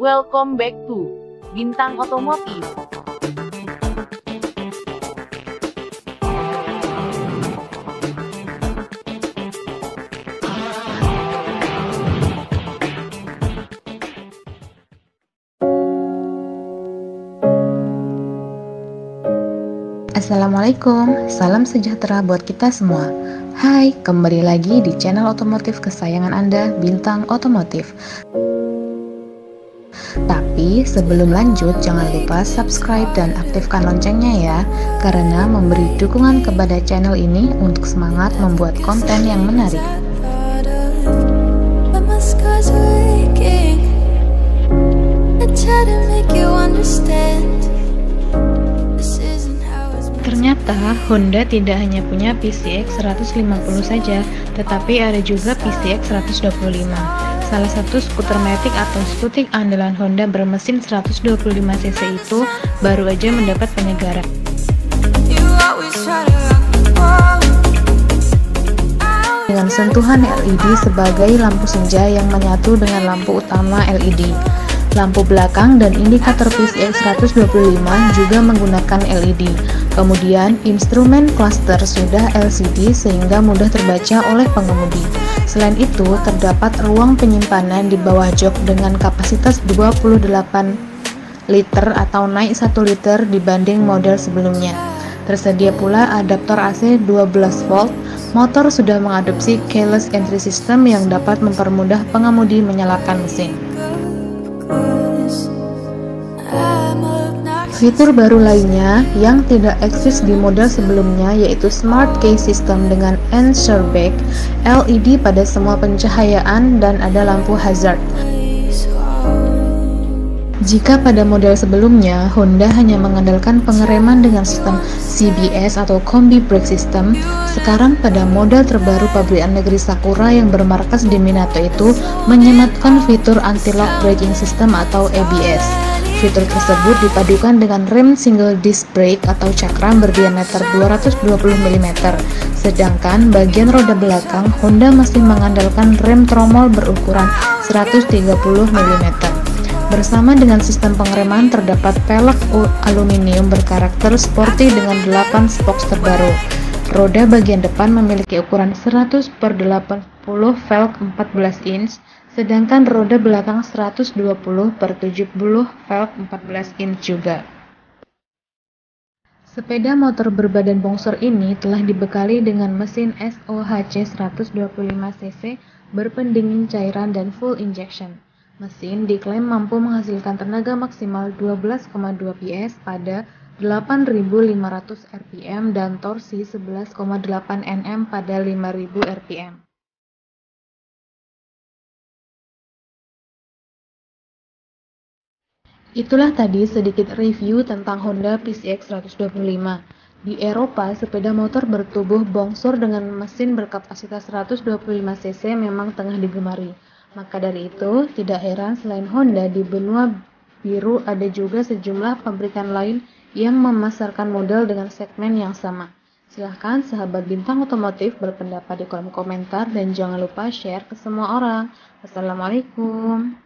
Welcome back to Bintang Otomotif. Assalamualaikum, salam sejahtera buat kita semua. Hai, kembali lagi di channel otomotif kesayangan Anda, Bintang Otomotif. Tapi sebelum lanjut, jangan lupa subscribe dan aktifkan loncengnya ya, karena memberi dukungan kepada channel ini untuk semangat membuat konten yang menarik. Ternyata Honda tidak hanya punya PCX 150 saja, tetapi ada juga PCX 125. Salah satu skuter matic atau skutik andalan Honda bermesin 125cc itu baru aja mendapat penyegaran. Dengan sentuhan LED sebagai lampu senja yang menyatu dengan lampu utama LED. Lampu belakang dan indikator PCX 125 juga menggunakan LED. Kemudian, instrumen cluster sudah LCD sehingga mudah terbaca oleh pengemudi. Selain itu, terdapat ruang penyimpanan di bawah jok dengan kapasitas 28 liter atau naik 1 liter dibanding model sebelumnya. Tersedia pula adaptor AC 12 volt. Motor sudah mengadopsi keyless entry system yang dapat mempermudah pengemudi menyalakan mesin. Fitur baru lainnya yang tidak eksis di model sebelumnya yaitu Smart Key System dengan Answer Back, LED pada semua pencahayaan, dan ada lampu hazard. Jika pada model sebelumnya Honda hanya mengandalkan pengereman dengan sistem CBS atau Combi Brake System, sekarang pada model terbaru pabrikan negeri Sakura yang bermarkas di Minato itu menyematkan fitur Anti-Lock Braking System atau ABS. Fitur tersebut dipadukan dengan rem single disc brake atau cakram berdiameter 220 mm, sedangkan bagian roda belakang Honda masih mengandalkan rem tromol berukuran 130 mm. Bersama dengan sistem pengereman terdapat pelek aluminium berkarakter sporty dengan 8 spokes terbaru. Roda bagian depan memiliki ukuran 100/80 velg 14 inch, sedangkan roda belakang 120/70 velg 14 inch juga. Sepeda motor berbadan bongsor ini telah dibekali dengan mesin SOHC 125cc berpendingin cairan dan full injection. Mesin diklaim mampu menghasilkan tenaga maksimal 12,2 PS pada 8.500 rpm dan torsi 11,8 Nm pada 5.000 rpm. Itulah tadi sedikit review tentang Honda PCX 125. Di Eropa, sepeda motor bertubuh bongsor dengan mesin berkapasitas 125cc memang tengah digemari. Maka dari itu, tidak heran selain Honda di benua biru ada juga sejumlah pabrikan lain yang memasarkan model dengan segmen yang sama. Silahkan sahabat Bintang Otomotif berpendapat di kolom komentar dan jangan lupa share ke semua orang. Wassalamualaikum.